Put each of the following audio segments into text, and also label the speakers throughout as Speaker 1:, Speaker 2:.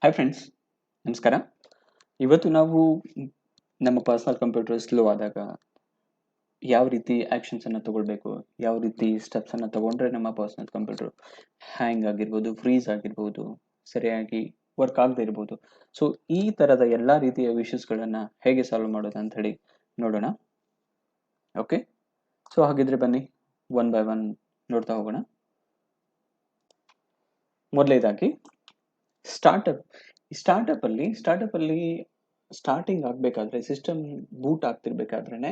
Speaker 1: Hi friends, ನಮಸ್ಕಾರ. ಇವತ್ತು ನಾವು ನಮ್ಮ ಪರ್ಸನಲ್ ಕಂಪ್ಯೂಟರ್ ಸ್ಲೋ ಆದಾಗ ಯಾವ ರೀತಿ ಆ್ಯಕ್ಷನ್ಸನ್ನು ತಗೊಳ್ಬೇಕು, ಯಾವ ರೀತಿ ಸ್ಟೆಪ್ಸನ್ನು ತಗೊಂಡ್ರೆ ನಮ್ಮ ಪರ್ಸನಲ್ ಕಂಪ್ಯೂಟರ್ ಹ್ಯಾಂಗ್ ಆಗಿರ್ಬೋದು, ಫ್ರೀಸ್ ಆಗಿರ್ಬೋದು, ಸರಿಯಾಗಿ ವರ್ಕ್ ಆಗದೆ ಇರ್ಬೋದು. ಸೊ ಈ ಥರದ ಎಲ್ಲ ರೀತಿಯ ವಿಷಯಸ್ಗಳನ್ನು ಹೇಗೆ ಸಾಲ್ವ್ ಮಾಡೋದು ಅಂತ ಹೇಳಿ ನೋಡೋಣ. ಓಕೆ, ಸೊ ಹಾಗಿದ್ರೆ ಬನ್ನಿ ಒನ್ ಬೈ ಒನ್ ನೋಡ್ತಾ ಹೋಗೋಣ. ಮೊದಲನೇದಾಗಿ ಸ್ಟಾರ್ಟಪ್ ಅಲ್ಲಿ ಸ್ಟಾರ್ಟಿಂಗ್ ಆಗಬೇಕಾದ್ರೆ ಸಿಸ್ಟಮ್ ಬೂಟ್ ಆಗ್ತಿರ್ಬೇಕಾದ್ರೆ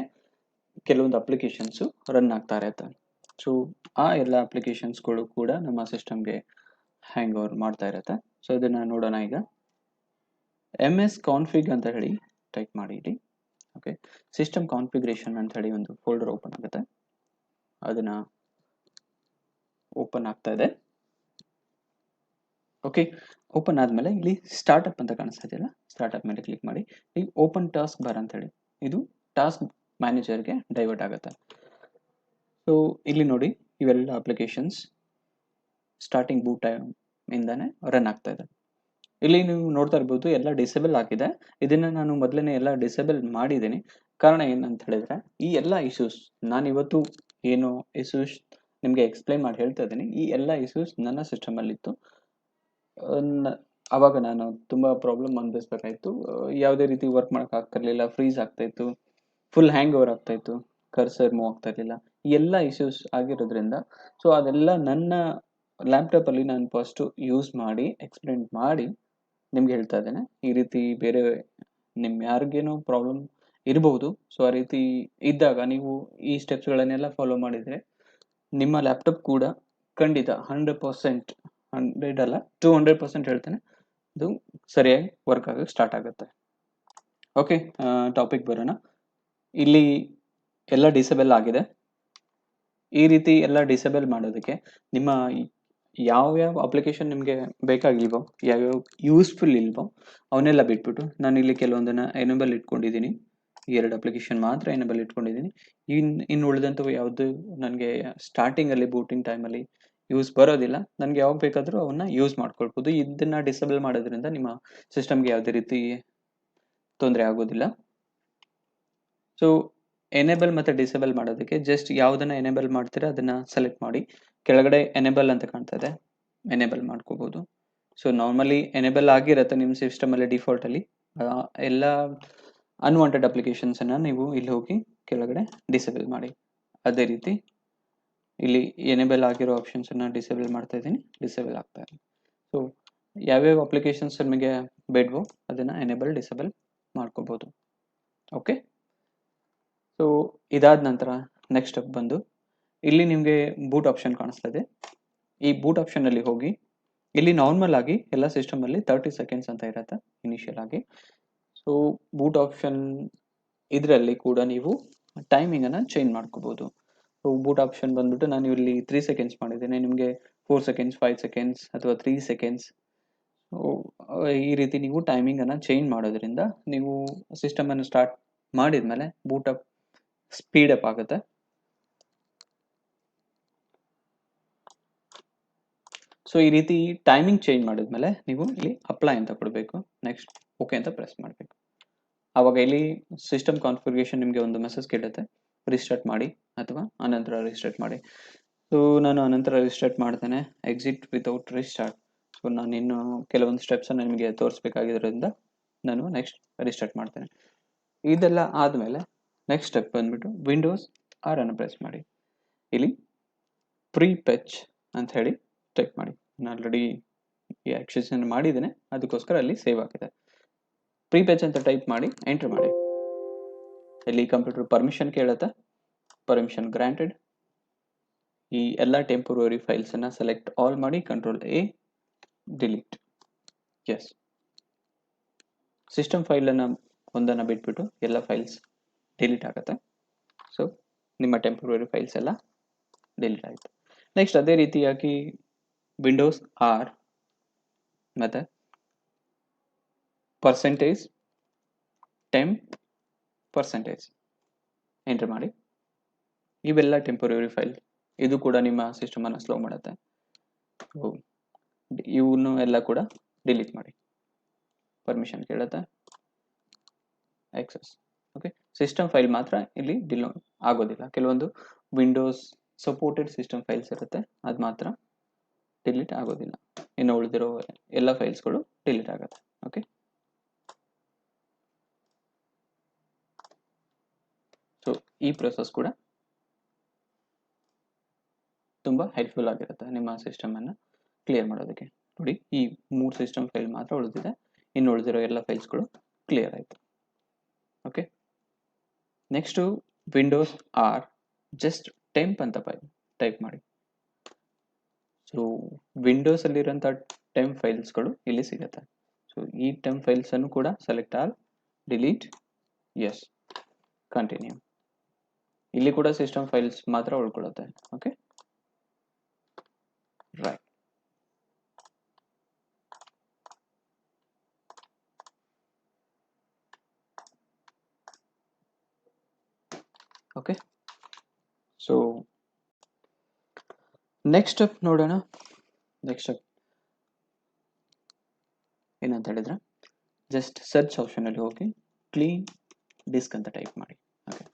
Speaker 1: ಕೆಲವೊಂದು ಅಪ್ಲಿಕೇಶನ್ಸು ರನ್ ಆಗ್ತಾ ಇರುತ್ತೆ. ಸೊ ಆ ಎಲ್ಲ ಅಪ್ಲಿಕೇಶನ್ಸ್ಗಳು ಕೂಡ ನಮ್ಮ ಸಿಸ್ಟಮ್ಗೆ ಹ್ಯಾಂಗ್ ಓವರ್ ಮಾಡ್ತಾ ಇರುತ್ತೆ. ಸೊ ಇದನ್ನ ನೋಡೋಣ. ಈಗ MS ಕಾನ್ಫಿಗ್ ಅಂತ ಹೇಳಿ ಟೈಪ್ ಮಾಡಿ ಇಲ್ಲಿ. ಓಕೆ, ಸಿಸ್ಟಮ್ ಕಾನ್ಫಿಗರೇಷನ್ ಅಂತ ಹೇಳಿ ಒಂದು ಫೋಲ್ಡರ್ ಓಪನ್ ಆಗುತ್ತೆ. ಅದನ್ನ ಓಪನ್ ಆಗ್ತಾ ಇದೆ. ಓಕೆ, ಓಪನ್ ಆದಮೇಲೆ ಇಲ್ಲಿ ಸ್ಟಾರ್ಟಪ್ ಅಂತ ಕಾಣಿಸ್ತಾ ಇದೆಯಲ್ಲ, ಸ್ಟಾರ್ಟಪ್ ಮೇಲೆ ಕ್ಲಿಕ್ ಮಾಡಿ. ಈ ಓಪನ್ ಟಾಸ್ಕ್ ಬಾರ್ ಅಂತ ಹೇಳಿ ಇದು ಟಾಸ್ಕ್ ಮ್ಯಾನೇಜರ್ಗೆ ಡೈವರ್ಟ್ ಆಗುತ್ತೆ. ಸೊ ಇಲ್ಲಿ ನೋಡಿ, ಇವೆಲ್ಲ ಅಪ್ಲಿಕೇಶನ್ಸ್ ಸ್ಟಾರ್ಟಿಂಗ್ ಬೂಟ್ ಇಂದಾನೆ ರನ್ ಆಗ್ತಾ ಇದೆ. ಇಲ್ಲಿ ನೀವು ನೋಡ್ತಾ ಇರ್ಬೋದು ಎಲ್ಲ ಡಿಸೇಬಲ್ ಆಗಿದೆ. ಇದನ್ನ ನಾನು ಮೊದಲನೇ ಎಲ್ಲ ಡಿಸೇಬಲ್ ಮಾಡಿದ್ದೀನಿ. ಕಾರಣ ಏನಂತ ಹೇಳಿದ್ರೆ, ಈ ಎಲ್ಲ ಇಶ್ಯೂಸ್ ನಾನು ಇವತ್ತು ಏನು ಇಶ್ಯೂಸ್ ನಿಮಗೆ ಎಕ್ಸ್ಪ್ಲೈನ್ ಮಾಡಿ ಹೇಳ್ತಾ ಇದ್ದೀನಿ, ಈ ಎಲ್ಲ ಇಶ್ಯೂಸ್ ನನ್ನ ಸಿಸ್ಟಮಲ್ಲಿತ್ತು. ಆವಾಗ ನಾನು ತುಂಬ ಪ್ರಾಬ್ಲಮ್ ಅನುಭವಿಸ್ಬೇಕಾಯ್ತು. ಯಾವುದೇ ರೀತಿ ವರ್ಕ್ ಮಾಡೋಕೆ ಆಗ್ತಿರ್ಲಿಲ್ಲ, ಫ್ರೀಸ್ ಆಗ್ತಾಯಿತ್ತು, ಫುಲ್ ಹ್ಯಾಂಗ್ ಓವರ್ ಆಗ್ತಾಯಿತ್ತು, ಕರ್ಸರ್ ಮೂವ್ ಆಗ್ತಾ ಇರಲಿಲ್ಲ. ಈ ಎಲ್ಲ ಇಶ್ಯೂಸ್ ಆಗಿರೋದ್ರಿಂದ ಸೊ ಅದೆಲ್ಲ ನನ್ನ ಲ್ಯಾಪ್ಟಾಪಲ್ಲಿ ನಾನು ಫಸ್ಟು ಯೂಸ್ ಮಾಡಿ ಎಕ್ಸ್ಪ್ಲೇನ್ ಮಾಡಿ ನಿಮ್ಗೆ ಹೇಳ್ತಾ ಇದ್ದೇನೆ. ಈ ರೀತಿ ಬೇರೆ ನಿಮ್ಮ ಯಾರಿಗೇನೋ ಪ್ರಾಬ್ಲಮ್ ಇರಬಹುದು. ಸೊ ಆ ರೀತಿ ಇದ್ದಾಗ ನೀವು ಈ ಸ್ಟೆಪ್ಸ್ಗಳನ್ನೆಲ್ಲ ಫಾಲೋ ಮಾಡಿದರೆ ನಿಮ್ಮ ಲ್ಯಾಪ್ಟಾಪ್ ಕೂಡ ಖಂಡಿತ 100%, 100 ಅಲ್ಲ 200% ಹೇಳ್ತೇನೆ, ಇದು ಸರಿಯಾಗಿ ವರ್ಕ್ ಆಗಕ್ಕೆ ಸ್ಟಾರ್ಟ್ ಆಗುತ್ತೆ. ಓಕೆ, ಟಾಪಿಕ್ ಬರೋಣ. ಇಲ್ಲಿ ಎಲ್ಲ ಡಿಸೇಬಲ್ ಆಗಿದೆ. ಈ ರೀತಿ ಎಲ್ಲ ಡಿಸೇಬಲ್ ಮಾಡೋದಕ್ಕೆ ನಿಮ್ಮ ಯಾವ್ಯಾವ ಅಪ್ಲಿಕೇಶನ್ ನಿಮಗೆ ಬೇಕಾಗಿಲ್ವೋ, ಯಾವ್ಯಾವ ಯೂಸ್ಫುಲ್ ಇಲ್ವೋ ಅವನ್ನೆಲ್ಲ ಬಿಟ್ಬಿಟ್ಟು ನಾನು ಇಲ್ಲಿ ಕೆಲವೊಂದನ್ನು ಎನೇಬಲ್ ಇಟ್ಕೊಂಡಿದ್ದೀನಿ. ಈ 2 ಅಪ್ಲಿಕೇಶನ್ ಮಾತ್ರ ಎನೇಬಲ್ ಇಟ್ಕೊಂಡಿದ್ದೀನಿ. ಇನ್ನು ಉಳಿದಂಥವು ಯಾವುದು ನನಗೆ ಸ್ಟಾರ್ಟಿಂಗಲ್ಲಿ ಬೂಟಿಂಗ್ ಟೈಮಲ್ಲಿ ಯೂಸ್ ಬರೋದಿಲ್ಲ. ನನಗೆ ಯಾವಾಗ ಬೇಕಾದರೂ ಅವನ್ನ ಯೂಸ್ ಮಾಡ್ಕೊಳ್ಬೋದು. ಇದನ್ನು ಡಿಸೇಬಲ್ ಮಾಡೋದ್ರಿಂದ ನಿಮ್ಮ ಸಿಸ್ಟಮ್ಗೆ ಯಾವುದೇ ರೀತಿ ತೊಂದರೆ ಆಗೋದಿಲ್ಲ. ಸೊ ಎನೇಬಲ್ ಮತ್ತು ಡಿಸೇಬಲ್ ಮಾಡೋದಕ್ಕೆ ಜಸ್ಟ್ ಯಾವುದನ್ನು ಎನೇಬಲ್ ಮಾಡ್ತೀರಾ ಅದನ್ನು ಸೆಲೆಕ್ಟ್ ಮಾಡಿ. ಕೆಳಗಡೆ ಎನೇಬಲ್ ಅಂತ ಕಾಣ್ತಾ ಇದೆ, ಎನೇಬಲ್ ಮಾಡ್ಕೋಬೋದು. ಸೊ ನಾರ್ಮಲಿ ಎನೇಬಲ್ ಆಗಿರುತ್ತೆ ನಿಮ್ಮ ಸಿಸ್ಟಮಲ್ಲಿ ಡಿಫಾಲ್ಟಲ್ಲಿ. ಎಲ್ಲ ಅನ್ವಾಂಟೆಡ್ ಅಪ್ಲಿಕೇಶನ್ಸನ್ನು ನೀವು ಇಲ್ಲಿ ಹೋಗಿ ಕೆಳಗಡೆ ಡಿಸೇಬಲ್ ಮಾಡಿ. ಅದೇ ರೀತಿ ಇಲ್ಲಿ ಎನೇಬಲ್ ಆಗಿರೋ ಆಪ್ಷನ್ಸನ್ನು ಡಿಸೇಬಲ್ ಮಾಡ್ತಾ ಇದ್ದೀನಿ, ಡಿಸೇಬಲ್ ಆಗ್ತಾ ಇದೆ. ಸೊ ಯಾವ್ಯಾವ ಅಪ್ಲಿಕೇಶನ್ಸ್ ನಿಮಗೆ ಬೇಡವೋ ಅದನ್ನು ಎನೇಬಲ್ ಡಿಸೇಬಲ್ ಮಾಡ್ಕೋಬೋದು. ಓಕೆ, ಸೊ ಇದಾದ ನಂತರ ನೆಕ್ಸ್ಟ್ ಸ್ಟೆಪ್ ಬಂದು ಇಲ್ಲಿ ನಿಮಗೆ ಬೂಟ್ ಆಪ್ಷನ್ ಕಾಣಿಸ್ತಾ ಇದೆ. ಈ ಬೂಟ್ ಆಪ್ಷನಲ್ಲಿ ಹೋಗಿ ಇಲ್ಲಿ ನಾರ್ಮಲ್ ಆಗಿ ಎಲ್ಲ ಸಿಸ್ಟಮಲ್ಲಿ 30 ಸೆಕೆಂಡ್ಸ್ ಅಂತ ಇರುತ್ತೆ ಇನಿಷಿಯಲ್ ಆಗಿ. ಸೊ ಬೂಟ್ ಆಪ್ಷನ್ ಇದರಲ್ಲಿ ಕೂಡ ನೀವು ಟೈಮಿಂಗನ್ನು ಚೇಂಜ್ ಮಾಡ್ಕೋಬೋದು. ಸೊ ಬೂಟ್ ಆಪ್ಷನ್ ಬಂದ್ಬಿಟ್ಟು ನಾನು ಇಲ್ಲಿ 3 ಸೆಕೆಂಡ್ಸ್ ಮಾಡಿದ್ದೇನೆ. ನಿಮಗೆ 4 ಸೆಕೆಂಡ್ಸ್, 5 ಸೆಕೆಂಡ್ಸ್ ಅಥವಾ 3 ಸೆಕೆಂಡ್ಸ್. ಈ ರೀತಿ ನೀವು ಟೈಮಿಂಗನ್ನು ಚೇಂಜ್ ಮಾಡೋದ್ರಿಂದ ನೀವು ಸಿಸ್ಟಮನ್ನು ಸ್ಟಾರ್ಟ್ ಮಾಡಿದ್ಮೇಲೆ ಬೂಟ್ ಅಪ್ ಸ್ಪೀಡ್ ಅಪ್ ಆಗುತ್ತೆ. ಸೊ ಈ ರೀತಿ ಟೈಮಿಂಗ್ ಚೇಂಜ್ ಮಾಡಿದ್ಮೇಲೆ ನೀವು ಇಲ್ಲಿ ಅಪ್ಲೈ ಅಂತ ಕೊಡಬೇಕು. ನೆಕ್ಸ್ಟ್ ಓಕೆ ಅಂತ ಪ್ರೆಸ್ ಮಾಡಬೇಕು. ಆವಾಗ ಇಲ್ಲಿ ಸಿಸ್ಟಮ್ ಕಾನ್ಫಿಗರೇಷನ್ ನಿಮಗೆ ಒಂದು ಮೆಸೇಜ್ ಕೇಳುತ್ತೆ, ರಿಸ್ಟಾರ್ಟ್ ಮಾಡಿ ಅಥವಾ ಅನಂತರ ರಿಸ್ಟಾರ್ಟ್ ಮಾಡಿ. ಸೊ ನಾನು ಅನಂತರ ರಿಸ್ಟಾರ್ಟ್ ಮಾಡ್ತೇನೆ, ಎಕ್ಸಿಟ್ ವಿತೌಟ್ ರಿಸ್ಟಾರ್ಟ್. ಸೊ ನಾನು ಇನ್ನು ಕೆಲವೊಂದು ಸ್ಟೆಪ್ಸನ್ನು ನಿಮಗೆ ತೋರಿಸ್ಬೇಕಾಗಿರೋದ್ರಿಂದ ನಾನು ನೆಕ್ಸ್ಟ್ ರಿಸ್ಟಾರ್ಟ್ ಮಾಡ್ತೇನೆ. ಇದೆಲ್ಲ ಆದಮೇಲೆ ನೆಕ್ಸ್ಟ್ ಸ್ಟೆಪ್ ಬಂದ್ಬಿಟ್ಟು ವಿಂಡೋಸ್ ಆರ್ ಅನ್ನು ಪ್ರೆಸ್ ಮಾಡಿ. ಇಲ್ಲಿ ಪ್ರೀ ಪೆಚ್ ಅಂತ ಹೇಳಿ ಟೈಪ್ ಮಾಡಿ. ನಾನು ಆಲ್ರೆಡಿ ಈ ಆಕ್ಷನ್ ಮಾಡಿದ್ದೇನೆ, ಅದಕ್ಕೋಸ್ಕರ ಅಲ್ಲಿ ಸೇವ್ ಆಗಿದೆ. ಪ್ರೀ ಪೆಚ್ ಅಂತ ಟೈಪ್ ಮಾಡಿ ಎಂಟರ್ ಮಾಡಿ. ಇಲ್ಲಿ ಕಂಪ್ಯೂಟರ್ ಪರ್ಮಿಷನ್ ಕೇಳುತ್ತೆ, ಪರ್ಮಿಷನ್ ಗ್ರಾಂಟೆಡ್. ಈ ಎಲ್ಲ ಟೆಂಪರರಿ ಫೈಲ್ಸನ್ನು ಸೆಲೆಕ್ಟ್ ಆಲ್ ಮಾಡಿ, control A, delete. Yes, system ಫೈಲನ್ನು ಒಂದನ್ನು ಬಿಟ್ಬಿಟ್ಟು ಎಲ್ಲ ಫೈಲ್ಸ್ ಡಿಲೀಟ್ ಆಗುತ್ತೆ. ಸೊ ನಿಮ್ಮ ಟೆಂಪರರಿ ಫೈಲ್ಸ್ ಎಲ್ಲ ಡಿಲೀಟ್ ಆಯಿತು. ನೆಕ್ಸ್ಟ್ ಅದೇ ರೀತಿಯಾಗಿ ವಿಂಡೋಸ್ ಆರ್ ಮತ್ತು ಪರ್ಸೆಂಟೇಜ್ %, ಎಂಟರ್ ಮಾಡಿ. ಇವೆಲ್ಲ ಟೆಂಪರರಿ ಫೈಲ್, ಇದು ಕೂಡ ನಿಮ್ಮ ಸಿಸ್ಟಮನ್ನು ಸ್ಲೋ ಮಾಡುತ್ತೆ. ಇವನ್ನು ಎಲ್ಲ ಕೂಡ ಡಿಲೀಟ್ ಮಾಡಿ. ಪರ್ಮಿಷನ್ ಕೇಳುತ್ತೆ, ಎಕ್ಸಸ್. ಓಕೆ, ಸಿಸ್ಟಮ್ ಫೈಲ್ ಮಾತ್ರ ಇಲ್ಲಿ ಡಿಲೋಡ್ ಆಗೋದಿಲ್ಲ. ಕೆಲವೊಂದು ವಿಂಡೋಸ್ ಸಪೋರ್ಟೆಡ್ ಸಿಸ್ಟಮ್ ಫೈಲ್ಸ್ ಇರುತ್ತೆ, ಅದು ಮಾತ್ರ ಡಿಲೀಟ್ ಆಗೋದಿಲ್ಲ. ಇನ್ನು ಉಳಿದಿರೋ ಎಲ್ಲ ಫೈಲ್ಸ್ಗಳು ಡಿಲೀಟ್ ಆಗುತ್ತೆ. ಓಕೆ, ಸೊ ಈ ಪ್ರೊಸೆಸ್ ಕೂಡ ತುಂಬ ಹೆಲ್ಪ್ಫುಲ್ ಆಗಿರುತ್ತೆ ನಿಮ್ಮ ಸಿಸ್ಟಮನ್ನು ಕ್ಲಿಯರ್ ಮಾಡೋದಕ್ಕೆ. ನೋಡಿ, ಈ 3 ಸಿಸ್ಟಮ್ ಫೈಲ್ ಮಾತ್ರ ಉಳಿದಿದೆ, ಇನ್ನು ಉಳಿದಿರೋ ಎಲ್ಲ ಫೈಲ್ಸ್ಗಳು ಕ್ಲಿಯರ್ ಆಯಿತು. Okay, next Windows R just temp ಅಂತ ಟೈಪ್ ಮಾಡಿ. ಸೊ ವಿಂಡೋಸಲ್ಲಿರೋಂಥ ಟೆಂಪ್ ಫೈಲ್ಸ್ಗಳು ಇಲ್ಲಿ ಸಿಗುತ್ತೆ. ಸೊ ಈ ಟೆಂಪ್ ಫೈಲ್ಸನ್ನು ಕೂಡ select all, delete, yes, continue. ಇಲ್ಲಿ ಕೂಡ ಸಿಸ್ಟಮ್ ಫೈಲ್ಸ್ ಮಾತ್ರ ಉಳ್ಕೊಳ್ಳುತ್ತೆ. Okay, right. Okay, so next step ನೋಡೋಣ. ನೆಕ್ಸ್ಟ್ ಸ್ಟೆಪ್ ಏನಂತ ಹೇಳಿದ್ರೆ, ಜಸ್ಟ್ ಸರ್ಚ್ ಆಪ್ಷನಲ್ಲಿ ಹೋಗಿ ಕ್ಲೀನ್ ಡಿಸ್ಕ್ ಅಂತ ಟೈಪ್ ಮಾಡಿ. ಓಕೆ,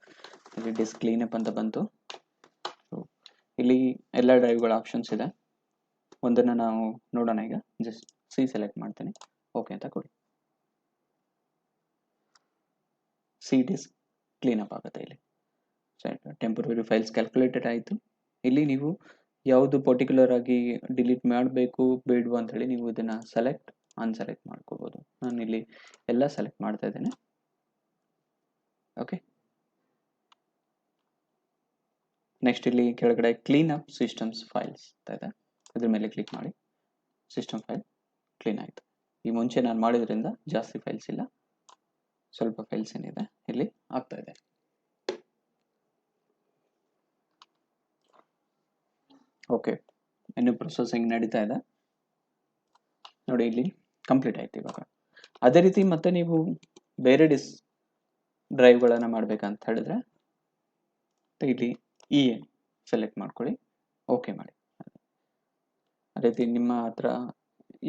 Speaker 1: ಇಲ್ಲಿ ಡಿಸ್ಕ್ ಕ್ಲೀನಪ್ ಅಂತ ಬಂತು. ಸೊ ಇಲ್ಲಿ ಎಲ್ಲ ಡ್ರೈವ್ಗಳ ಆಪ್ಷನ್ಸ್ ಇದೆ. ಒಂದನ್ನು ನಾವು ನೋಡೋಣ. ಈಗ ಜಸ್ಟ್ ಸಿ ಸೆಲೆಕ್ಟ್ ಮಾಡ್ತೀನಿ, ಓಕೆ ಅಂತ ಕೊಡಿ. ಸಿ ಡಿಸ್ಕ್ ಕ್ಲೀನಪ್ ಆಗುತ್ತೆ. ಇಲ್ಲಿ ಟೆಂಪರರಿ ಫೈಲ್ಸ್ ಕ್ಯಾಲ್ಕುಲೇಟೆಡ್ ಆಯಿತು. ಇಲ್ಲಿ ನೀವು ಯಾವುದು ಪರ್ಟಿಕ್ಯುಲರ್ ಆಗಿ ಡಿಲೀಟ್ ಮಾಡಬೇಕು ಬೇಡವು ಅಂತ ಹೇಳಿ ನೀವು ಇದನ್ನು ಸೆಲೆಕ್ಟ್ ಅನ್ಸೆಲೆಕ್ಟ್ ಮಾಡ್ಕೋಬೋದು. ನಾನು ಇಲ್ಲಿ ಎಲ್ಲ ಸೆಲೆಕ್ಟ್ ಮಾಡ್ತಾ ಇದ್ದೇನೆ. ಓಕೆ, ನೆಕ್ಸ್ಟ್ ಇಲ್ಲಿ ಕೆಳಗಡೆ ಕ್ಲೀನ್ ಅಪ್ ಸಿಸ್ಟಮ್ಸ್ ಫೈಲ್ಸ್ ಅಂತ ಇದೆ, ಇದ್ರ ಮೇಲೆ ಕ್ಲಿಕ್ ಮಾಡಿ. ಸಿಸ್ಟಮ್ ಫೈಲ್ ಕ್ಲೀನ್ ಆಯಿತು. ಈ ಮುಂಚೆ ನಾನು ಮಾಡಿದ್ರಿಂದ ಜಾಸ್ತಿ ಫೈಲ್ಸ್ ಇಲ್ಲ, ಸ್ವಲ್ಪ ಫೈಲ್ಸ್ ಏನಿದೆ ಇಲ್ಲಿ ಆಗ್ತಾ ಇದೆ. ಓಕೆ, ಇನ್ನು ಪ್ರೊಸೆಸಿಂಗ್ ನಡೀತಾ ಇದೆ. ನೋಡಿ, ಇಲ್ಲಿ ಕಂಪ್ಲೀಟ್ ಆಯ್ತು ಇವಾಗ. ಅದೇ ರೀತಿ ಮತ್ತೆ ನೀವು ಬೇರೆ ಡ್ರೈವ್ಗಳನ್ನು ಮಾಡ್ಬೇಕಂತ ಹೇಳಿದ್ರೆ ಇಲ್ಲಿ ಸೆಲೆಕ್ಟ್ ಮಾಡ್ಕೊಳ್ಳಿ, ಓಕೆ ಮಾಡಿ. ಅದೇ ರೀತಿ ನಿಮ್ಮ ಹತ್ರ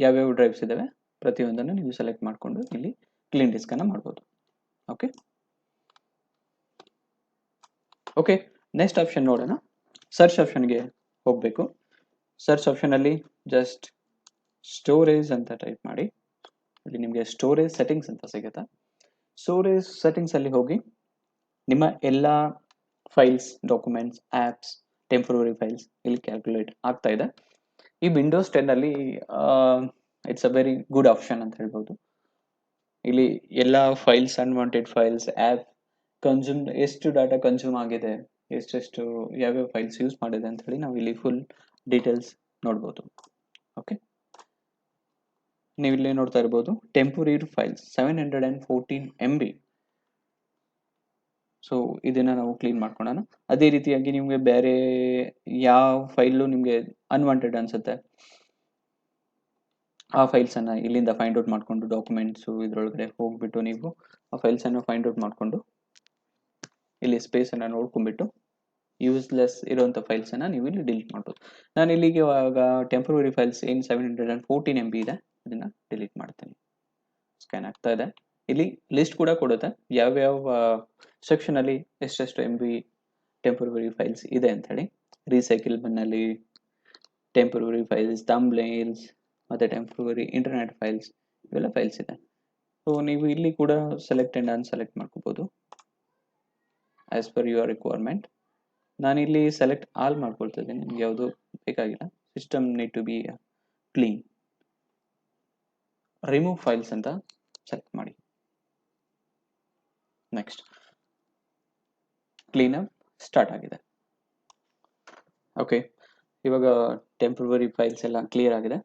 Speaker 1: ಯಾವ್ಯಾವ ಡ್ರೈವ್ಸ್ ಇದಾವೆ ಪ್ರತಿಯೊಂದನ್ನು ನೀವು ಸೆಲೆಕ್ಟ್ ಮಾಡಿಕೊಂಡು ಇಲ್ಲಿ ಕ್ಲೀನ್ ಡಿಸ್ಕನ್ನು ಮಾಡ್ಬೋದು. ಓಕೆ ಓಕೆ ನೆಕ್ಸ್ಟ್ ಆಪ್ಷನ್ ನೋಡೋಣ. ಸರ್ಚ್ ಆಪ್ಷನ್ಗೆ ಹೋಗಬೇಕು. ಸರ್ಚ್ ಆಪ್ಷನಲ್ಲಿ ಜಸ್ಟ್ ಸ್ಟೋರೇಜ್ ಅಂತ ಟೈಪ್ ಮಾಡಿ. ಇಲ್ಲಿ ನಿಮಗೆ ಸ್ಟೋರೇಜ್ ಸೆಟ್ಟಿಂಗ್ಸ್ ಅಂತ ಸಿಗುತ್ತೆ. ಸ್ಟೋರೇಜ್ ಸೆಟ್ಟಿಂಗ್ಸಲ್ಲಿ ಹೋಗಿ ನಿಮ್ಮ ಎಲ್ಲ files, documents, apps, temporary files ಇಲ್ಲಿ ಕ್ಯಾಲ್ಕುಲೇಟ್ ಆಗ್ತಾ ಇದೆ. ಈ Windows 10 it's a very good option ಅಂತ ಹೇಳ್ಬೋದು. ಇಲ್ಲಿ ಎಲ್ಲ ಫೈಲ್ಸ್, ಅನ್ವಾಂಟೆಡ್ ಫೈಲ್ಸ್, ಆ್ಯಪ್ ಎಷ್ಟು ಡಾಟಾ ಕನ್ಸ್ಯೂಮ್ ಆಗಿದೆ, ಎಷ್ಟೆಷ್ಟು ಯಾವ್ಯಾವ ಫೈಲ್ಸ್ ಯೂಸ್ ಮಾಡಿದೆ ಅಂತ ಹೇಳಿ ನಾವು ಇಲ್ಲಿ ಫುಲ್ ಡೀಟೇಲ್ಸ್ ನೋಡ್ಬೋದು. ಓಕೆ, ನೀವು ಇಲ್ಲಿ ನೋಡ್ತಾ ಇರ್ಬೋದು ಟೆಂಪರರಿ ಫೈಲ್ಸ್ 714 MB. ಸೊ ಇದನ್ನ ನಾವು ಕ್ಲೀನ್ ಮಾಡ್ಕೊಳ್ಳೋಣ. ಅದೇ ರೀತಿಯಾಗಿ ನಿಮಗೆ ಬೇರೆ ಯಾವ ಫೈಲು ನಿಮಗೆ ಅನ್ವಾಂಟೆಡ್ ಅನ್ಸುತ್ತೆ, ಆ ಫೈಲ್ಸನ್ನು ಇಲ್ಲಿಂದ ಫೈಂಡ್ ಔಟ್ ಮಾಡಿಕೊಂಡು ಡಾಕ್ಯುಮೆಂಟ್ಸು ಇದರೊಳಗಡೆ ಹೋಗ್ಬಿಟ್ಟು ನೀವು ಆ ಫೈಲ್ಸನ್ನು ಫೈಂಡ್ ಔಟ್ ಮಾಡಿಕೊಂಡು ಇಲ್ಲಿ ಸ್ಪೇಸನ್ನು ನೋಡ್ಕೊಂಡ್ಬಿಟ್ಟು ಯೂಸ್ಲೆಸ್ ಇರೋಂಥ ಫೈಲ್ಸನ್ನು ನೀವು ಇಲ್ಲಿ ಡಿಲೀಟ್ ಮಾಡ್ಬೋದು. ನಾನು ಇಲ್ಲಿಗೆ ಇವಾಗ ಟೆಂಪ್ರವರಿ ಫೈಲ್ಸ್ ಏನು 714 MB ಇದೆ ಅದನ್ನು ಡಿಲೀಟ್ ಮಾಡ್ತೀನಿ. ಸ್ಕ್ಯಾನ್ ಆಗ್ತಾ ಇದೆ. ಇಲ್ಲಿ ಲಿಸ್ಟ್ ಕೂಡ ಕೊಡುತ್ತೆ ಯಾವ್ಯಾವ ಸೆಕ್ಷನಲ್ಲಿ ಎಷ್ಟೆಷ್ಟು MB ಟೆಂಪ್ರವರಿ ಫೈಲ್ಸ್ ಇದೆ ಅಂತ ಹೇಳಿ. ರೀಸೈಕಲ್ ಬನ್ನಲ್ಲಿ ಟೆಂಪ್ರವರಿ ಫೈಲ್ಸ್, ಥಂಬ್ನೇಲ್ಸ್ ಮತ್ತು ಟೆಂಪ್ರವರಿ ಇಂಟರ್ನೆಟ್ ಫೈಲ್ಸ್, ಇವೆಲ್ಲ ಫೈಲ್ಸ್ ಇದೆ. ಸೊ ನೀವು ಇಲ್ಲಿ ಕೂಡ ಸೆಲೆಕ್ಟ್ ಆ್ಯಂಡ್ ಅನ್ಸೆಲೆಕ್ಟ್ ಮಾಡ್ಕೋಬೋದು ಆ್ಯಸ್ ಪರ್ ಯುವರ್ ರಿಕ್ವೈರ್ಮೆಂಟ್. ನಾನಿಲ್ಲಿ ಸೆಲೆಕ್ಟ್ ಆಲ್ ಮಾಡ್ಕೊಳ್ತಾ ಇದ್ದೀನಿ, ನಿಮ್ಗೆ ಯಾವುದು ಬೇಕಾಗಿಲ್ಲ. System need to be clean. Remove files ಅಂತ ಸೆಲೆಕ್ಟ್ ಮಾಡಿ. ನೆಕ್ಸ್ಟ್ ಕ್ಲೀನಪ್ ಸ್ಟಾರ್ಟ್ ಆಗಿದೆ. ಓಕೆ, ಇವಾಗ ಟೆಂಪ್ರವರಿ ಫೈಲ್ಸ್ ಎಲ್ಲ ಕ್ಲಿಯರ್ ಆಗಿದೆ.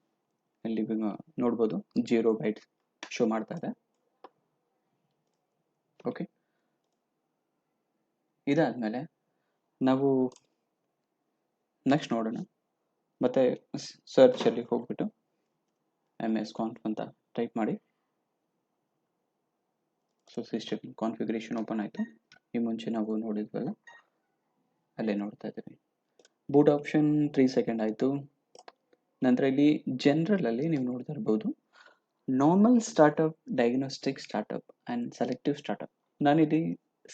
Speaker 1: ಇಲ್ಲಿ ನೋಡ್ಬೋದು 0 ಬೈಟ್ ಶೋ ಮಾಡ್ತಾ ಇದೆ. ಓಕೆ, ಇದಾದ್ಮೇಲೆ ನಾವು ನೆಕ್ಸ್ಟ್ ನೋಡೋಣ. ಮತ್ತೆ ಸರ್ಚಲ್ಲಿ ಹೋಗ್ಬಿಟ್ಟು MS-conf ಅಂತ ಟೈಪ್ ಮಾಡಿ. ಸೊ ಸಿಸ್ಟಮ್ ಕಾನ್ಫಿಗರೇಷನ್ ಓಪನ್ ಆಯಿತು. ಈ ಮುಂಚೆ ನಾವು ನೋಡಿದ್ವಲ್ಲ ಅಲ್ಲೇ ನೋಡ್ತಾ ಇದ್ದೀವಿ. ಬೂಟ್ ಆಪ್ಷನ್ 3 ಸೆಕೆಂಡ್ ಆಯಿತು. ನಂತರ ಇಲ್ಲಿ ಜನರಲಲ್ಲಿ ನೀವು ನೋಡ್ತಾ ಇರ್ಬೋದು normal startup, diagnostic startup and selective startup. ನಾನಿಲ್ಲಿ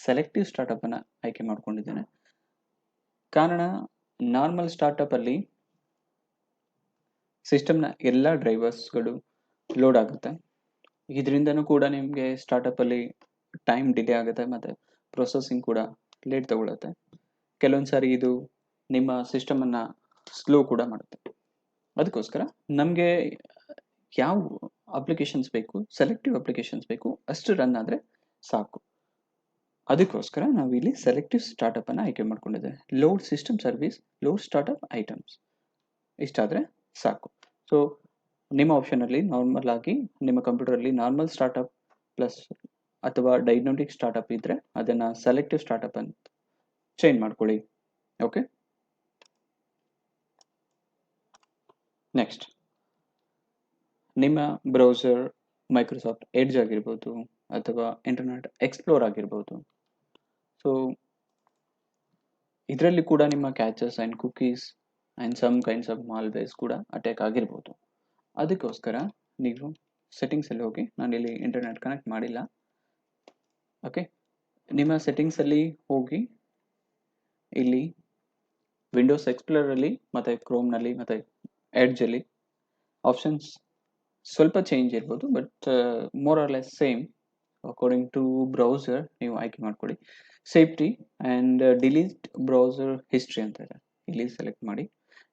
Speaker 1: ಸೆಲೆಕ್ಟಿವ್ ಸ್ಟಾರ್ಟಪ್ಪನ್ನು ಆಯ್ಕೆ ಮಾಡ್ಕೊಂಡಿದ್ದೇನೆ. ಕಾರಣ, ನಾರ್ಮಲ್ ಸ್ಟಾರ್ಟಪ್ಪಲ್ಲಿ ಸಿಸ್ಟಮ್ನ ಎಲ್ಲ ಡ್ರೈವರ್ಸ್ಗಳು ಲೋಡ್ ಆಗುತ್ತೆ. ಇದರಿಂದನೂ ಕೂಡ ನಿಮಗೆ ಸ್ಟಾರ್ಟಪ್ಪಲ್ಲಿ ಟೈಮ್ ಡಿಲೇ ಆಗುತ್ತೆ ಮತ್ತು ಪ್ರೊಸೆಸಿಂಗ್ ಕೂಡ ಲೇಟ್ ತಗೊಳುತ್ತೆ. ಕೆಲವೊಂದು ಸಾರಿ ಇದು ನಿಮ್ಮ ಸಿಸ್ಟಮನ್ನು ಸ್ಲೋ ಕೂಡ ಮಾಡುತ್ತೆ. ಅದಕ್ಕೋಸ್ಕರ ನಮಗೆ ಯಾವ ಅಪ್ಲಿಕೇಶನ್ಸ್ ಬೇಕು, ಸೆಲೆಕ್ಟಿವ್ ಅಪ್ಲಿಕೇಶನ್ಸ್ ಬೇಕು, ಅಷ್ಟು ರನ್ ಆದರೆ ಸಾಕು. ಅದಕ್ಕೋಸ್ಕರ ನಾವು ಇಲ್ಲಿ ಸೆಲೆಕ್ಟಿವ್ ಸ್ಟಾರ್ಟಪ್ಪನ್ನು ಆಯ್ಕೆ ಮಾಡ್ಕೊಂಡಿದ್ದೇವೆ. Load system service, load startup items, ಇಷ್ಟಾದರೆ ಸಾಕು. ಸೊ ನಿಮ್ಮ ಆಪ್ಷನಲ್ಲಿ ನಾರ್ಮಲ್ ಆಗಿ ನಿಮ್ಮ ಕಂಪ್ಯೂಟರಲ್ಲಿ ನಾರ್ಮಲ್ ಸ್ಟಾರ್ಟಪ್ ಪ್ಲಸ್ ಅಥವಾ ಡೈಗ್ನೋಟಿಕ್ ಸ್ಟಾರ್ಟಪ್ ಇದ್ದರೆ ಅದನ್ನು ಸೆಲೆಕ್ಟಿವ್ ಸ್ಟಾರ್ಟಪ್ ಅಂತ ಚೇಂಜ್ ಮಾಡ್ಕೊಳ್ಳಿ. ಓಕೆ, ನೆಕ್ಸ್ಟ್ ನಿಮ್ಮ ಬ್ರೌಸರ್ ಮೈಕ್ರೋಸಾಫ್ಟ್ ಎಡ್ಜ್ ಆಗಿರ್ಬೋದು ಅಥವಾ ಇಂಟರ್ನೆಟ್ ಎಕ್ಸ್ಪ್ಲೋರ್ ಆಗಿರ್ಬೋದು. ಸೊ ಇದರಲ್ಲಿ ಕೂಡ ನಿಮ್ಮ caches and cookies and some kinds of malwares ಕೂಡ ಅಟ್ಯಾಕ್ ಆಗಿರ್ಬೋದು. ಅದಕ್ಕೋಸ್ಕರ ನೀವು ಸೆಟ್ಟಿಂಗ್ಸಲ್ಲಿ ಹೋಗಿ, ನಾನಿಲ್ಲಿ ಇಂಟರ್ನೆಟ್ ಕನೆಕ್ಟ್ ಮಾಡಿಲ್ಲ. ಓಕೆ, ನಿಮ್ಮ ಸೆಟ್ಟಿಂಗ್ಸಲ್ಲಿ ಹೋಗಿ ಇಲ್ಲಿ ವಿಂಡೋಸ್ ಎಕ್ಸ್ಪ್ಲೋರಲ್ಲಿ ಮತ್ತು ಕ್ರೋಮ್ನಲ್ಲಿ ಮತ್ತು ಎಡ್ಜಲ್ಲಿ ಆಪ್ಷನ್ಸ್ ಸ್ವಲ್ಪ ಚೇಂಜ್ ಇರ್ಬೋದು, but more or less same according to browser ನೀವು ಆಯ್ಕೆ ಮಾಡ್ಕೊಳ್ಳಿ. Safety and delete browser history ಅಂತ ಇದೆ, ಇಲ್ಲಿ ಸೆಲೆಕ್ಟ್ ಮಾಡಿ.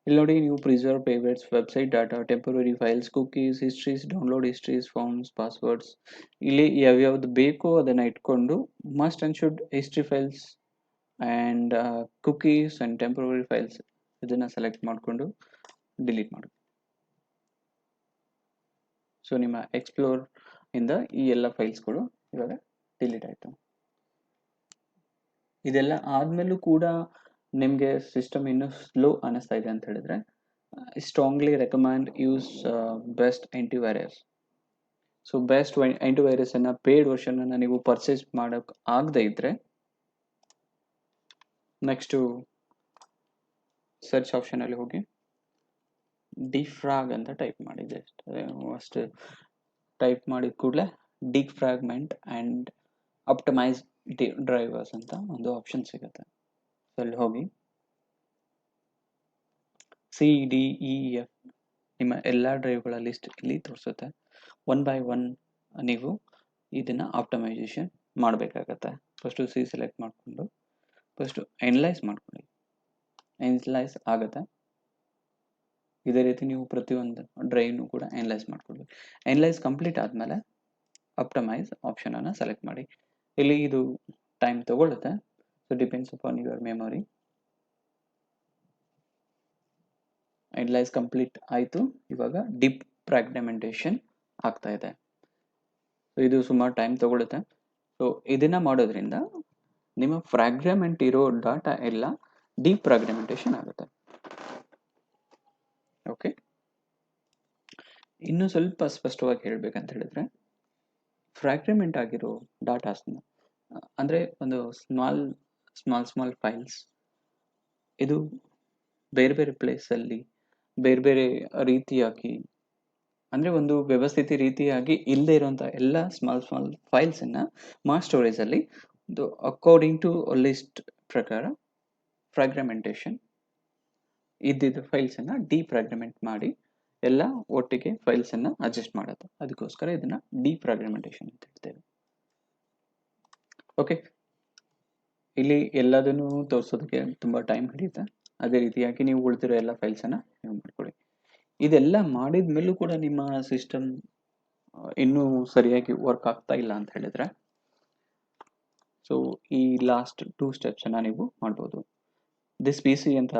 Speaker 1: ಇಲ್ಲಿ ನೋಡಿ, ನೀವು preserve favourites, website data, temporary files, cookies, histories, download histories, forms, passwords, ಇಲ್ಲಿ ಯಾವ್ಯಾವ್ದು ಬೇಕೋ ಅದನ್ನು ಇಟ್ಕೊಂಡು must and should history files and cookies and temporary files ಇದನ್ನು ಸೆಲೆಕ್ಟ್ ಮಾಡಿಕೊಂಡು ಡಿಲೀಟ್ ಮಾಡಿ. ಸೊ ನಿಮ್ಮ ಎಕ್ಸ್ಪ್ಲೋರ್ ಇಂದ ಈ ಎಲ್ಲ ಫೈಲ್ಸ್ಗಳು ಇವಾಗ ಡಿಲೀಟ್ ಆಯಿತು. ಇದೆಲ್ಲ ಆದಮೇಲೂ ಕೂಡ ನಿಮಗೆ ಸಿಸ್ಟಮ್ ಇನ್ನೂ ಸ್ಲೋ ಅನ್ನಿಸ್ತಾ ಇದೆ ಅಂತ ಹೇಳಿದ್ರೆ, strongly recommend use best antivirus. So best ಆಂಟಿವೈರಸನ್ನು ಪೇಯ್ಡ್ ವರ್ಷನನ್ನು ನೀವು ಪರ್ಚೇಸ್ ಮಾಡೋಕ್ಕೆ ಆಗದೇ ಇದ್ದರೆ, ನೆಕ್ಸ್ಟು ಸರ್ಚ್ ಆಪ್ಷನಲ್ಲಿ ಹೋಗಿ ಡಿಫ್ರಾಗ್ ಅಂತ ಟೈಪ್ ಮಾಡಿ. ಅಷ್ಟು ಟೈಪ್ ಮಾಡಿದ ಕೂಡಲೇ ಡಿಫ್ರಾಗ್ಮೆಂಟ್ ಆ್ಯಂಡ್ ಆಪ್ಟಿಮೈಸ್ ಡ್ರೈವರ್ಸ್ ಅಂತ ಒಂದು ಆಪ್ಷನ್ ಸಿಗುತ್ತೆ. ಸೊ ಅಲ್ಲಿ ಹೋಗಿ CDEF ನಿಮ್ಮ ಎಲ್ಲ ಡ್ರೈವ್ಗಳ ಲಿಸ್ಟ್ ಇಲ್ಲಿ ತೋರಿಸುತ್ತೆ. 1 by 1 ನೀವು ಇದನ್ನು ಆಪ್ಟಮೈಸೇಷನ್ ಮಾಡಬೇಕಾಗತ್ತೆ. ಫಸ್ಟು ಸಿ ಸೆಲೆಕ್ಟ್ ಮಾಡಿಕೊಂಡು ಫಸ್ಟು ಎನಲೈಸ್ ಮಾಡ್ಕೊಳ್ಳಿ. ಎನಲೈಸ್ ಆಗುತ್ತೆ. ಇದೇ ರೀತಿ ನೀವು ಪ್ರತಿಯೊಂದು ಡ್ರೈವ್ನು ಕೂಡ ಎನಲೈಸ್ ಮಾಡ್ಕೊಳ್ಳಿ. ಎನಲೈಸ್ ಕಂಪ್ಲೀಟ್ ಆದಮೇಲೆ ಆಪ್ಟಮೈಸ್ ಆಪ್ಷನನ್ನು ಸೆಲೆಕ್ಟ್ ಮಾಡಿ. ಇಲ್ಲಿ ಇದು ಟೈಮ್ ತಗೊಳ್ಳುತ್ತೆ. So depends upon your memory. Analyse complete ಆಯಿತು. ಇವಾಗ ಡೀಪ್ ಫ್ರಾಗ್ಮೆಂಟೇಷನ್ ಆಗ್ತಾ ಇದೆ. ಸೊ ಇದು ಸುಮಾರು ಟೈಮ್ ತಗೊಳುತ್ತೆ. ಸೊ ಇದನ್ನು ಮಾಡೋದ್ರಿಂದ ನಿಮ್ಮ ಫ್ರಾಗ್ಮೆಂಟ್ ಇರೋ ಡಾಟಾ ಎಲ್ಲ ಡೀಪ್ ಫ್ರಾಗ್ಮೆಂಟೇಷನ್ ಆಗುತ್ತೆ. ಓಕೆ, ಇನ್ನೂ ಸ್ವಲ್ಪ ಸ್ಪಷ್ಟವಾಗಿ ಹೇಳಬೇಕಂತ ಹೇಳಿದ್ರೆ, ಫ್ರಾಗ್ಮೆಂಟ್ ಆಗಿರೋ ಡಾಟಾಸ್ನ ಅಂದರೆ ಒಂದು ಸ್ಮಾಲ್ ಫೈಲ್ಸ್ ಇದು ಬೇರೆ ಬೇರೆ ಪ್ಲೇಸಲ್ಲಿ ಬೇರೆ ಬೇರೆ ರೀತಿಯಾಗಿ, ಅಂದರೆ ಒಂದು ವ್ಯವಸ್ಥಿತ ರೀತಿಯಾಗಿ ಇಲ್ಲದೆ ಇರುವಂಥ ಎಲ್ಲ ಸ್ಮಾಲ್ ಫೈಲ್ಸನ್ನು ಮಾಸ್ ಸ್ಟೋರೇಜಲ್ಲಿ ಒಂದು ಅಕಾರ್ಡಿಂಗ್ ಟು ಲಿಸ್ಟ್ ಪ್ರಕಾರ ಫ್ರಾಗ್ಮೆಂಟೇಷನ್ ಇದ್ದಿದ್ದ ಫೈಲ್ಸನ್ನು ಡಿಫ್ರಾಗ್ಮೆಂಟ್ ಮಾಡಿ ಎಲ್ಲ ಒಟ್ಟಿಗೆ ಫೈಲ್ಸನ್ನು ಅಡ್ಜಸ್ಟ್ ಮಾಡೋದು. ಅದಕ್ಕೋಸ್ಕರ ಇದನ್ನು ಡಿಫ್ರಾಗ್ಮೆಂಟೇಷನ್ ಅಂತ ಹೇಳ್ತೇವೆ. ಓಕೆ, ಇಲ್ಲಿ ಎಲ್ಲದನ್ನು ತೋರಿಸೋದಕ್ಕೆ ತುಂಬ ಟೈಮ್ ಹಿಡಿಯುತ್ತೆ. ಅದೇ ರೀತಿಯಾಗಿ ನೀವು ಉಳಿದಿರೋ ಎಲ್ಲ ಫೈಲ್ಸನ್ನು ನೀವು ಮಾಡ್ಕೊಳ್ಳಿ. ಇದೆಲ್ಲ ಮಾಡಿದ ಮೇಲೂ ಕೂಡ ನಿಮ್ಮ ಸಿಸ್ಟಮ್ ಇನ್ನೂ ಸರಿಯಾಗಿ ವರ್ಕ್ ಆಗ್ತಾ ಇಲ್ಲ ಅಂತ ಹೇಳಿದ್ರೆ, ಸೊ ಈ ಲಾಸ್ಟ್ 2 ಸ್ಟೆಪ್ಸನ್ನು ನೀವು ಮಾಡ್ಬೋದು. ದಿಸ್ PC ಅಂತ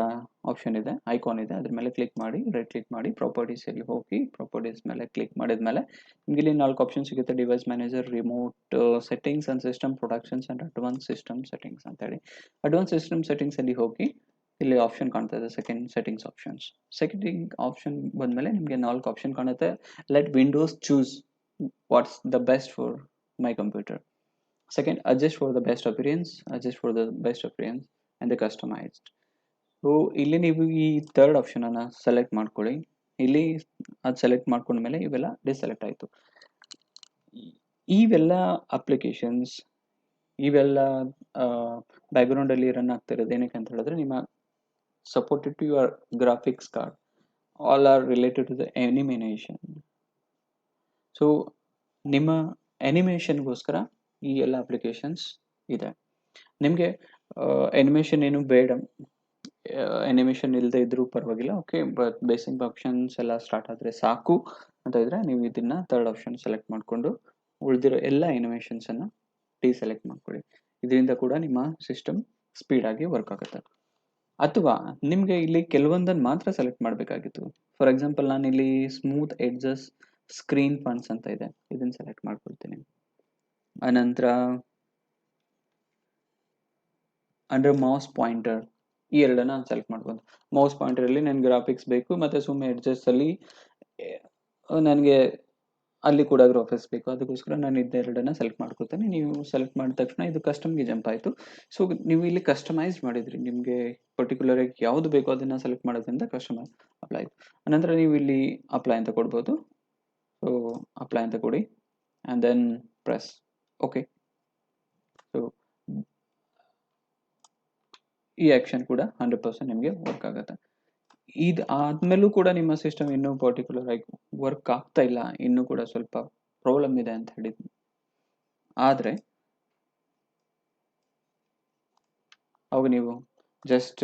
Speaker 1: ಆಪ್ಷನ್ ಇದೆ, ಐಕಾನ್ ಇದೆ, ಅದ್ರ ಮೇಲೆ ಕ್ಲಿಕ್ ಮಾಡಿ, ರೈಟ್ ಕ್ಲಿಕ್ ಮಾಡಿ, ಪ್ರಾಪರ್ಟೀಸಲ್ಲಿ ಹೋಗಿ ಪ್ರಾಪರ್ಟೀಸ್ ಮೇಲೆ ಕ್ಲಿಕ್ ಮಾಡಿದ ಮೇಲೆ ನಿಮಗೆ ಇಲ್ಲಿ 4 ಆಪ್ಷನ್ ಸಿಗುತ್ತೆ. Device manager, remote settings and system productions and advance system settings ಅಂತೇಳಿ. ಅಡ್ವಾನ್ಸ್ ಸಿಸ್ಟಮ್ ಸೆಟ್ಟಿಂಗ್ಸಲ್ಲಿ ಹೋಗಿ ಇಲ್ಲಿ ಆಪ್ಷನ್ ಕಾಣ್ತಾ ಇದೆ, second settings options. Second option ಬಂದಮೇಲೆ ನಿಮಗೆ 4 ಆಪ್ಷನ್ ಕಾಣುತ್ತೆ. Let Windows choose what's the best for my computer. Second, adjust for the best appearance and the customized. So ಇಲ್ಲಿ ನೀವು ಈ ಥರ್ಡ್ ಆಪ್ಷನನ್ನು ಸೆಲೆಕ್ಟ್ ಮಾಡ್ಕೊಳ್ಳಿ. ಇಲ್ಲಿ ಅದು ಸೆಲೆಕ್ಟ್ ಮಾಡ್ಕೊಂಡ್ಮೇಲೆ ಇವೆಲ್ಲ ಡಿಸೆಲೆಕ್ಟ್ ಆಯಿತು. ಇವೆಲ್ಲ ಅಪ್ಲಿಕೇಶನ್ಸ್ ಇವೆಲ್ಲ ಬ್ಯಾಕ್ಗ್ರೌಂಡಲ್ಲಿ ರನ್ ಆಗ್ತಿರೋದು ಏನಕ್ಕೆ ಅಂತ ಹೇಳಿದ್ರೆ ನಿಮ್ಮ supported to your graphics card all are related to the animation. So ನಿಮ್ಮ ಅನಿಮೇಷನ್ಗೋಸ್ಕರ ಈ ಎಲ್ಲ ಅಪ್ಲಿಕೇಶನ್ಸ್ ಇದೆ. ನಿಮಗೆ ಅನಿಮೇಷನ್ ಏನು ಬೇಡ, ಅನಿಮೇಷನ್ ಇಲ್ಲದೆ ಇದ್ರೂ ಪರವಾಗಿಲ್ಲ, ಓಕೆ, ಬಟ್ ಬೇಸಿಕ್ ಆಪ್ಷನ್ಸ್ ಎಲ್ಲ ಸ್ಟಾರ್ಟ್ ಆದರೆ ಸಾಕು ಅಂತ ಇದ್ರೆ ನೀವು ಇದನ್ನ ಥರ್ಡ್ ಆಪ್ಷನ್ ಸೆಲೆಕ್ಟ್ ಮಾಡಿಕೊಂಡು ಉಳಿದಿರೋ ಎಲ್ಲ ಅನಿಮೇಷನ್ಸನ್ನು ಸೆಲೆಕ್ಟ್ ಮಾಡ್ಕೊಳ್ಳಿ. ಇದರಿಂದ ಕೂಡ ನಿಮ್ಮ ಸಿಸ್ಟಮ್ ಸ್ಪೀಡಾಗಿ ವರ್ಕ್ ಆಗುತ್ತೆ. ಅಥವಾ ನಿಮಗೆ ಇಲ್ಲಿ ಕೆಲವೊಂದನ್ನು ಮಾತ್ರ ಸೆಲೆಕ್ಟ್ ಮಾಡಬೇಕಾಗಿತ್ತು. ಫಾರ್ ಎಕ್ಸಾಂಪಲ್ ನಾನು ಇಲ್ಲಿ ಸ್ಮೂತ್ ಎಡ್ಜಸ್ ಸ್ಕ್ರೀನ್ ಫಂಡ್ಸ್ ಅಂತ ಇದೆ, ಇದನ್ನು ಸೆಲೆಕ್ಟ್ ಮಾಡ್ಕೊಳ್ತೀನಿ. ಅನಂತರ ಅಂಡರ್ ಮೌಸ್ ಪಾಯಿಂಟರ್ ಈ ಎರಡನ್ನ ಸೆಲೆಕ್ಟ್ ಮಾಡ್ಬೋದು. ಮೌಸ್ ಪಾಯಿಂಟರಲ್ಲಿ ನನಗೆ ಗ್ರಾಫಿಕ್ಸ್ ಬೇಕು ಮತ್ತು ಸುಮ್ಮನೆ ಎಡ್ಜಸ್ಸಲ್ಲಿ ನನಗೆ ಅಲ್ಲಿ ಕೂಡ ಗ್ರಾಫಿಕ್ಸ್ ಬೇಕು, ಅದಕ್ಕೋಸ್ಕರ ನಾನು ಇದೆರಡನ್ನ ಸೆಲೆಕ್ಟ್ ಮಾಡ್ಕೊಳ್ತೇನೆ. ನೀವು ಸೆಲೆಕ್ಟ್ ಮಾಡಿದ ತಕ್ಷಣ ಇದು ಕಸ್ಟಮ್ಗೆ ಜಂಪ್ ಆಯಿತು. ಸೊ ನೀವು ಇಲ್ಲಿ ಕಸ್ಟಮೈಸ್ ಮಾಡಿದ್ರಿ, ನಿಮಗೆ ಪರ್ಟಿಕ್ಯುಲರಾಗಿ ಯಾವುದು ಬೇಕೋ ಅದನ್ನು ಸೆಲೆಕ್ಟ್ ಮಾಡೋದ್ರಿಂದ ಕಸ್ಟಮೈಸ್ ಅಪ್ಲೈ ಆಯಿತು. ಅನಂತರ ನೀವು ಇಲ್ಲಿ ಅಪ್ಲೈ ಅಂತ ಕೊಡ್ಬೋದು. ಸೊ ಅಪ್ಲೈ ಅಂತ ಕೊಡಿ and then press okay. So ಈ ಆ್ಯಕ್ಷನ್ ಕೂಡ 100% ನಿಮಗೆ ವರ್ಕ್ ಆಗುತ್ತೆ. ಇದು ಆದಮೇಲೂ ಕೂಡ ನಿಮ್ಮ ಸಿಸ್ಟಮ್ ಇನ್ನೂ ಪರ್ಟಿಕ್ಯುಲರ್ ಆಗಿ ವರ್ಕ್ ಆಗ್ತಾ ಇಲ್ಲ, ಇನ್ನೂ ಕೂಡ ಸ್ವಲ್ಪ ಪ್ರಾಬ್ಲಮ್ ಇದೆ ಅಂತ ಹೇಳಿದ್ವಿ ಆದರೆ ಅವಾಗ ನೀವು ಜಸ್ಟ್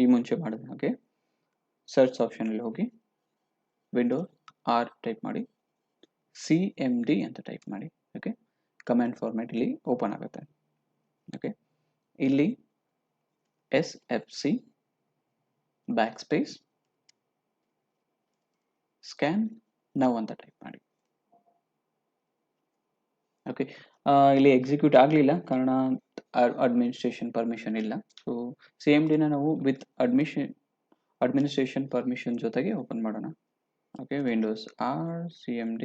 Speaker 1: ಈ ಮುಂಚೆ ಮಾಡಿದ ಹಾಗೆ ಸರ್ಚ್ ಆಪ್ಷನಲ್ಲಿ ಹೋಗಿ ವಿಂಡೋಸ್ ಆರ್ ಟೈಪ್ ಮಾಡಿ, CMD ಅಂತ ಟೈಪ್ ಮಾಡಿ. ಓಕೆ, ಕಮ್ಯಾಂಡ್ ಫಾರ್ಮ್ಯಾಟ್ ಇಲ್ಲಿ ಓಪನ್ ಆಗುತ್ತೆ. ಓಕೆ, ಇಲ್ಲಿ SFC back space scan now ಅಂತ ಟೈಪ್ ಮಾಡಿ. ಓಕೆ, ಇಲ್ಲಿ ಎಕ್ಸಿಕ್ಯೂಟ್ ಆಗಲಿಲ್ಲ ಕಾರಣ ಅಡ್ಮಿನಿಸ್ಟ್ರೇಷನ್ ಪರ್ಮಿಷನ್ ಇಲ್ಲ. ಸೊ CMDನ ನಾವು ವಿತ್ ಅಡ್ಮಿನಿಸ್ಟ್ರೇಷನ್ ಪರ್ಮಿಷನ್ ಜೊತೆಗೆ ಓಪನ್ ಮಾಡೋಣ. Okay, Windows R CMD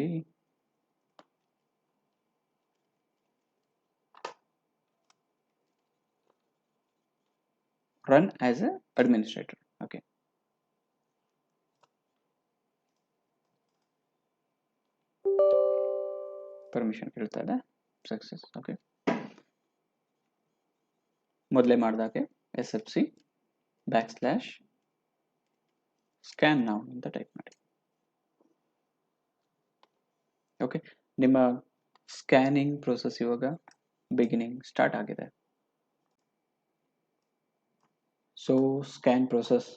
Speaker 1: run as a administrator. Okay, permission ಕೇಳ್ತಾ ಇದೆ, ಸಕ್ಸಸ್. ಓಕೆ, ಮೊದಲೇ ಮಾಡಿದಾಗೆ SFC back slash scan now ಅಂತ ಟೈಪ್ ಮಾಡಿ. ಓಕೆ, ನಿಮ್ಮ ಸ್ಕ್ಯಾನಿಂಗ್ ಪ್ರೋಸೆಸ್ ಇವಾಗ ಬಿಗಿನಿಂಗ್ ಸ್ಟಾರ್ಟ್ ಆಗಿದೆ. ಸೊ ಸ್ಕ್ಯಾನ್ ಪ್ರೋಸೆಸ್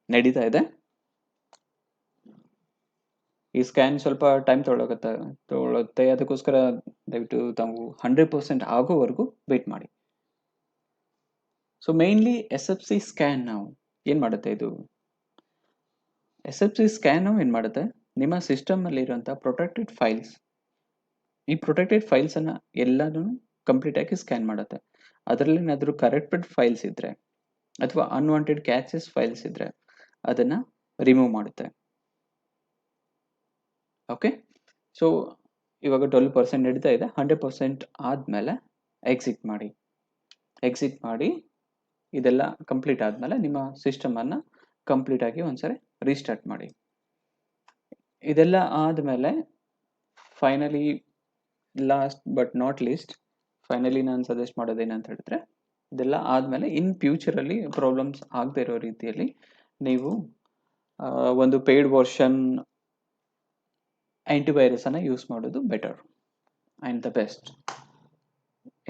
Speaker 1: ನಡೀತಾ ಇದೆ. ಈ ಸ್ಕ್ಯಾನ್ ಸ್ವಲ್ಪ ಟೈಮ್ ತೊಗೊಳುತ್ತೆ, ಅದಕ್ಕೋಸ್ಕರ ದಯವಿಟ್ಟು ತಾವು 100% ಆಗೋವರೆಗೂ ವೇಟ್ ಮಾಡಿ. ಸೊ ಮೇನ್ಲಿ SFC ಸ್ಕ್ಯಾನ್ ನಾವು ಏನು ಮಾಡುತ್ತೆ, ಇದು SFC ಸ್ಕ್ಯಾನ್ ನಾವು ಏನು ಮಾಡುತ್ತೆ, ನಿಮ್ಮ ಸಿಸ್ಟಮಲ್ಲಿ ಇರುವಂಥ ಪ್ರೊಟೆಕ್ಟೆಡ್ ಫೈಲ್ಸ್, ಈ ಪ್ರೊಟೆಕ್ಟೆಡ್ ಫೈಲ್ಸನ್ನು ಎಲ್ಲನೂ ಕಂಪ್ಲೀಟಾಗಿ ಸ್ಕ್ಯಾನ್ ಮಾಡುತ್ತೆ. ಅದರಲ್ಲಿ ಏನಾದರೂ ಕರೆಕ್ಟೆಡ್ ಫೈಲ್ಸ್ ಇದ್ದರೆ ಅಥವಾ ಅನ್ವಾಂಟೆಡ್ ಕ್ಯಾಚಸ್ ಫೈಲ್ಸ್ ಇದ್ದರೆ ಅದನ್ನು ರಿಮೂವ್ ಮಾಡುತ್ತೆ. ಓಕೆ, ಸೊ ಇವಾಗ 12% ನಡೀತಾ ಇದೆ. 100% ಆದಮೇಲೆ ಎಕ್ಸಿಟ್ ಮಾಡಿ ಇದೆಲ್ಲ ಕಂಪ್ಲೀಟ್ ಆದಮೇಲೆ ನಿಮ್ಮ ಸಿಸ್ಟಮನ್ನು ಕಂಪ್ಲೀಟಾಗಿ ಒಂದ್ಸರಿ ರೀಸ್ಟಾರ್ಟ್ ಮಾಡಿ. ಇದೆಲ್ಲ ಆದಮೇಲೆ finally last but not least finally ನಾನು ಸಜೆಸ್ಟ್ ಮಾಡೋದೇನಂತ ಹೇಳಿದ್ರೆ, ಇದೆಲ್ಲ ಆದಮೇಲೆ ಇನ್ ಫ್ಯೂಚರಲ್ಲಿ ಪ್ರಾಬ್ಲಮ್ಸ್ ಆಗದೆ ಇರೋ ರೀತಿಯಲ್ಲಿ ನೀವು ಒಂದು ಪೇಯ್ಡ್ ವರ್ಷನ್ ಆ್ಯಂಟಿವೈರಸನ್ನು ಯೂಸ್ ಮಾಡೋದು better and the best.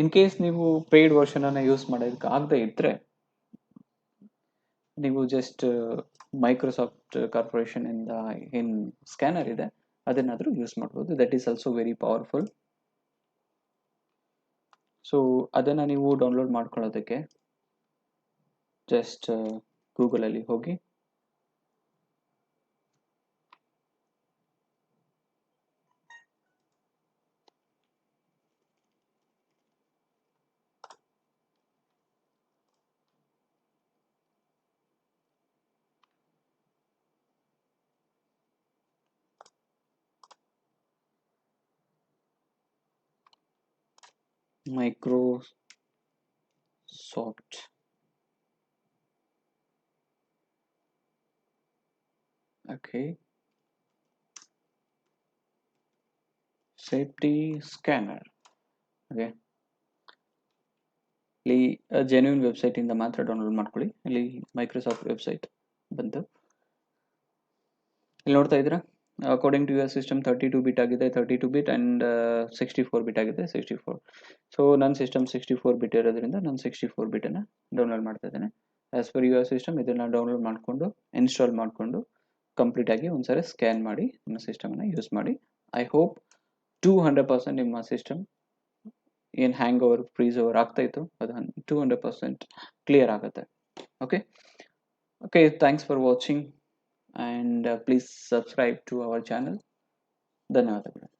Speaker 1: In case ನೀವು ಪೇಯ್ಡ್ ವರ್ಷನನ್ನು ಯೂಸ್ ಮಾಡೋದಕ್ಕೆ ಆಗದೆ ಇದ್ದರೆ ನೀವು ಜಸ್ಟ್ ಮೈಕ್ರೋಸಾಫ್ಟ್ ಕಾರ್ಪೊರೇಷನ್ ಇಂದ ಏನು ಸ್ಕ್ಯಾನರ್ ಇದೆ ಅದನ್ನಾದರೂ ಯೂಸ್ ಮಾಡ್ಬೋದು. That is also very powerful. So ಅದನ್ನು ನೀವು ಡೌನ್ಲೋಡ್ ಮಾಡ್ಕೊಳ್ಳೋದಕ್ಕೆ ಜಸ್ಟ್ ಗೂಗಲಲ್ಲಿ ಹೋಗಿ Microsoft okay safety scanner. Okay, ಇಲ್ಲಿ ಜೆನ್ಯೂನ್ ವೆಬ್ಸೈಟಿಂದ ಮಾತ್ರ ಡೌನ್ಲೋಡ್ ಮಾಡ್ಕೊಳ್ಳಿ. ಇಲ್ಲಿ ಮೈಕ್ರೋಸಾಫ್ಟ್ ವೆಬ್ಸೈಟ್ ಬಂತು, ಇಲ್ಲಿ ನೋಡ್ತಾ ಇದ್ದೀರಾ. ಅಕಾರ್ಡಿಂಗ್ ಟು ಯುವರ್ ಸಿಸ್ಟಮ್ 32 ಬಿಟ್ ಆಗಿದೆ, 32 ಬಿಟ್ ಆ್ಯಂಡ್ 64 ಬಿಟ್ ಆಗಿದೆ, 64. ಸೊ ನನ್ನ ಸಿಸ್ಟಮ್ 64 ಬಿಟ್ ಇರೋದ್ರಿಂದ ನಾನು 64 ಬಿಟನ್ನು ಡೌನ್ಲೋಡ್ ಮಾಡ್ತಾ ಇದ್ದೇನೆ. ಆ್ಯಸ್ ಪರ್ ಯುವರ್ ಸಿಸ್ಟಮ್ ಇದನ್ನು ಡೌನ್ಲೋಡ್ ಮಾಡಿಕೊಂಡು ಇನ್ಸ್ಟಾಲ್ ಮಾಡಿಕೊಂಡು ಕಂಪ್ಲೀಟಾಗಿ ಒಂದ್ಸರಿ ಸ್ಕ್ಯಾನ್ ಮಾಡಿ ನಿಮ್ಮ ಸಿಸ್ಟಮನ್ನು ಯೂಸ್ ಮಾಡಿ. ಐ ಹೋಪ್ 200% ನಿಮ್ಮ ಸಿಸ್ಟಮ್ ಏನು ಹ್ಯಾಂಗ್ ಓವರ್ ಫ್ರೀಸ್ ಓವರ್ ಆಗ್ತಾಯಿತ್ತು ಅದು 200% ಕ್ಲಿಯರ್ ಆಗುತ್ತೆ. Okay okay, thanks for watching and please subscribe to our channel. ಧನ್ಯವಾದಗಳು.